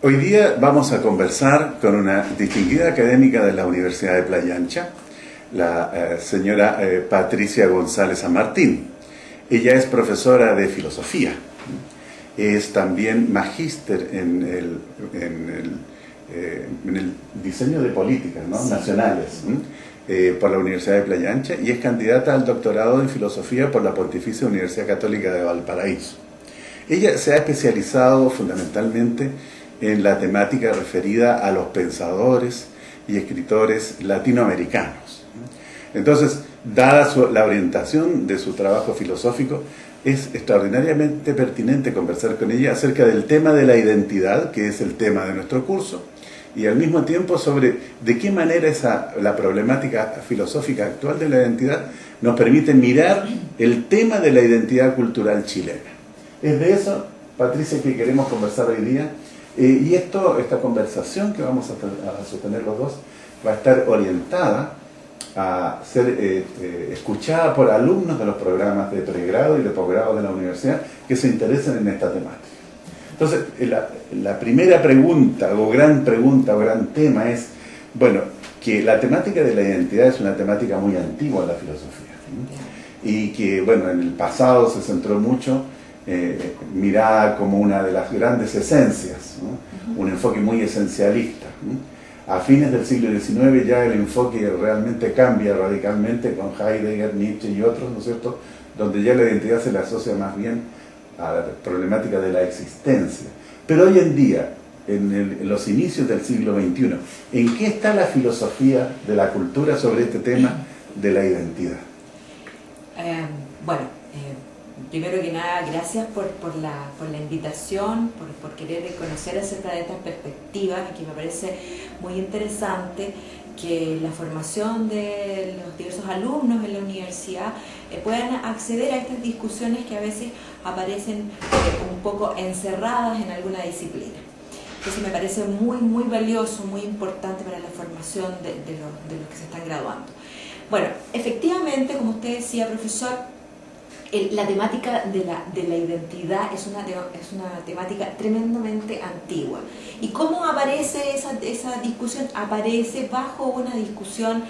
Hoy día vamos a conversar con una distinguida académica de la Universidad de Playa Ancha, la señora Patricia González San Martín. Ella es profesora de filosofía, es también magíster en el diseño de políticas, ¿no? Sí. Nacionales, por la Universidad de Playa Ancha, y es candidata al doctorado en filosofía por la Pontificia Universidad Católica de Valparaíso. Ella se ha especializado fundamentalmente en la temática referida a los pensadores y escritores latinoamericanos. Entonces, dada la orientación de su trabajo filosófico, es extraordinariamente pertinente conversar con ella acerca del tema de la identidad, que es el tema de nuestro curso, y al mismo tiempo sobre de qué manera la problemática filosófica actual de la identidad nos permite mirar el tema de la identidad cultural chilena. Es de eso, Patricia, que queremos conversar hoy día. Y esta conversación que vamos a sostener los dos va a estar orientada a ser escuchada por alumnos de los programas de pregrado y de posgrado de la universidad que se interesen en esta temática. Entonces, la primera pregunta o gran tema es, bueno, que la temática de la identidad es una temática muy antigua en la filosofía, ¿sí? Y que, bueno, en el pasado se centró mucho mirada como una de las grandes esencias, ¿no? Un enfoque muy esencialista, ¿no? A fines del siglo XIX ya el enfoque realmente cambia radicalmente con Heidegger, Nietzsche y otros, ¿no es cierto?, donde ya la identidad se le asocia más bien a la problemática de la existencia. Pero hoy en día, en los inicios del siglo XXI, ¿en qué está la filosofía de la cultura sobre este tema de la identidad? Primero que nada, gracias por la invitación, por querer conocer acerca de estas perspectivas, que me parece muy interesante que la formación de los diversos alumnos en la universidad puedan acceder a estas discusiones que a veces aparecen un poco encerradas en alguna disciplina. Entonces me parece muy valioso, muy importante para la formación de los que se están graduando. Bueno, efectivamente, como usted decía, profesor, la temática de la identidad es una temática tremendamente antigua. ¿Y cómo aparece esa discusión? Aparece bajo una discusión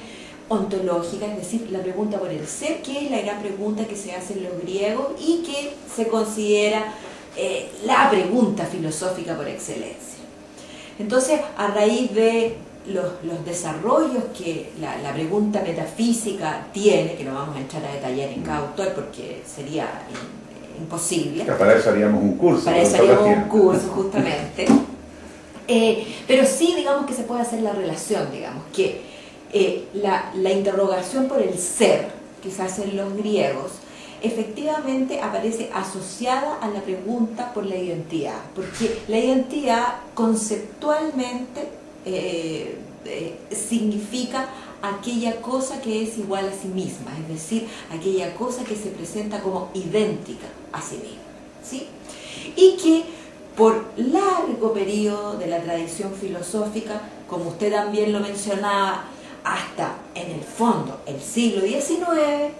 ontológica, es decir, la pregunta por el ser, que es la gran pregunta que se hacen los griegos y que se considera la pregunta filosófica por excelencia. Entonces, a raíz de los desarrollos que la pregunta metafísica tiene, que no vamos a entrar a detallar en cada autor porque sería imposible. Para eso haríamos un curso. Para eso haríamos un curso, justamente. Pero sí, digamos que se puede hacer la relación, digamos, que la interrogación por el ser que se hacen los griegos, efectivamente aparece asociada a la pregunta por la identidad, porque la identidad conceptualmente significa aquella cosa que es igual a sí misma, es decir, aquella cosa que se presenta como idéntica a sí misma, ¿sí? Y que por largo periodo de la tradición filosófica, como usted también lo mencionaba, hasta en el fondo el siglo XIX,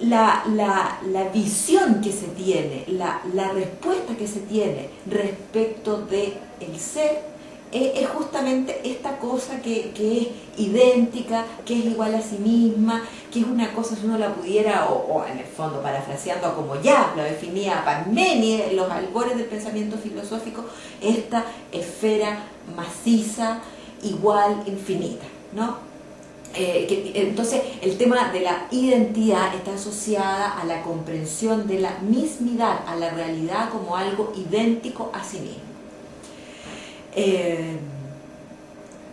la visión que se tiene, la respuesta que se tiene respecto del ser es justamente esta cosa que es idéntica, que es igual a sí misma, que es una cosa, si uno la pudiera, o en el fondo parafraseando como ya lo definía Parménides en los albores del pensamiento filosófico, esta esfera maciza, igual, infinita, ¿no? Entonces el tema de la identidad está asociada a la comprensión de la mismidad, a la realidad como algo idéntico a sí mismo.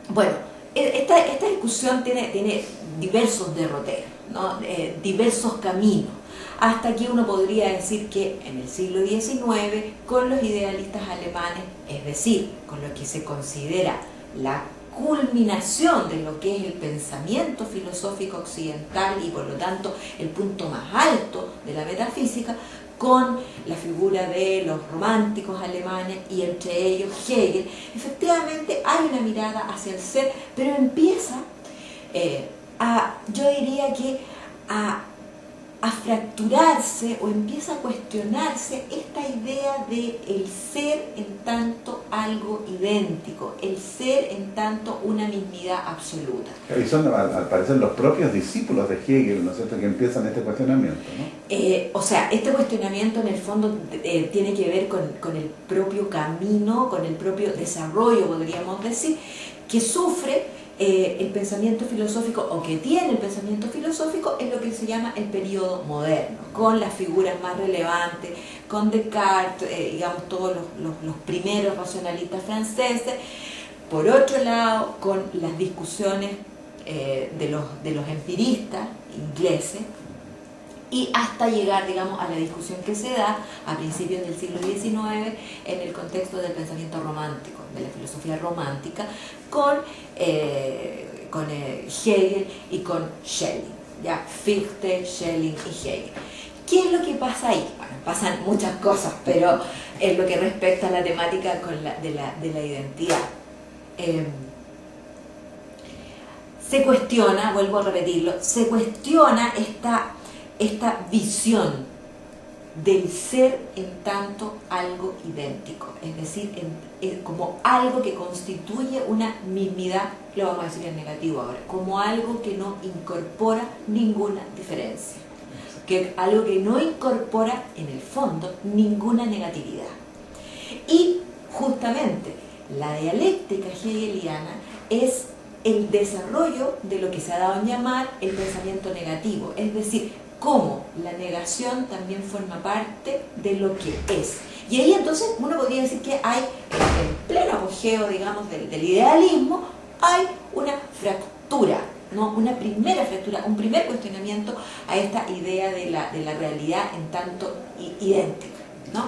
Bueno, esta discusión tiene diversos derroteros, ¿no? Diversos caminos, hasta que uno podría decir que en el siglo XIX, con los idealistas alemanes, es decir, con lo que se considera la culminación de lo que es el pensamiento filosófico occidental y por lo tanto el punto más alto de la metafísica, con la figura de los románticos alemanes y entre ellos Hegel, efectivamente hay una mirada hacia el ser, pero empieza yo diría que a a fracturarse o empieza a cuestionarse esta idea de el ser en tanto algo idéntico, el ser en tanto una mismidad absoluta. Y son al parecer los propios discípulos de Hegel, ¿no es cierto?, que empiezan este cuestionamiento, ¿no? O sea, este cuestionamiento en el fondo tiene que ver con el propio camino, con el propio desarrollo, podríamos decir, que sufre el pensamiento filosófico, o que tiene el pensamiento filosófico, es lo que se llama el periodo moderno, con las figuras más relevantes, con Descartes, digamos, todos los primeros racionalistas franceses. Por otro lado, con las discusiones de los empiristas ingleses, y hasta llegar, digamos, a la discusión que se da a principios del siglo XIX en el contexto del pensamiento romántico, de la filosofía romántica, con Hegel y con Schelling, ¿ya? Fichte, Schelling y Hegel. ¿Qué es lo que pasa ahí? Bueno, pasan muchas cosas, pero en lo que respecta a la temática de la identidad. Se cuestiona, vuelvo a repetirlo, se cuestiona esta visión del ser en tanto algo idéntico, es decir, como algo que constituye una mismidad, lo vamos a decir en negativo ahora, como algo que no incorpora ninguna diferencia, algo que no incorpora en el fondo ninguna negatividad. Y justamente la dialéctica hegeliana es el desarrollo de lo que se ha dado en llamar el pensamiento negativo, es decir, cómo la negación también forma parte de lo que es. Y ahí entonces uno podría decir que hay, en pleno apogeo, digamos, del idealismo, hay una fractura, ¿no? Una primera fractura, un primer cuestionamiento a esta idea de la realidad en tanto idéntica, ¿no?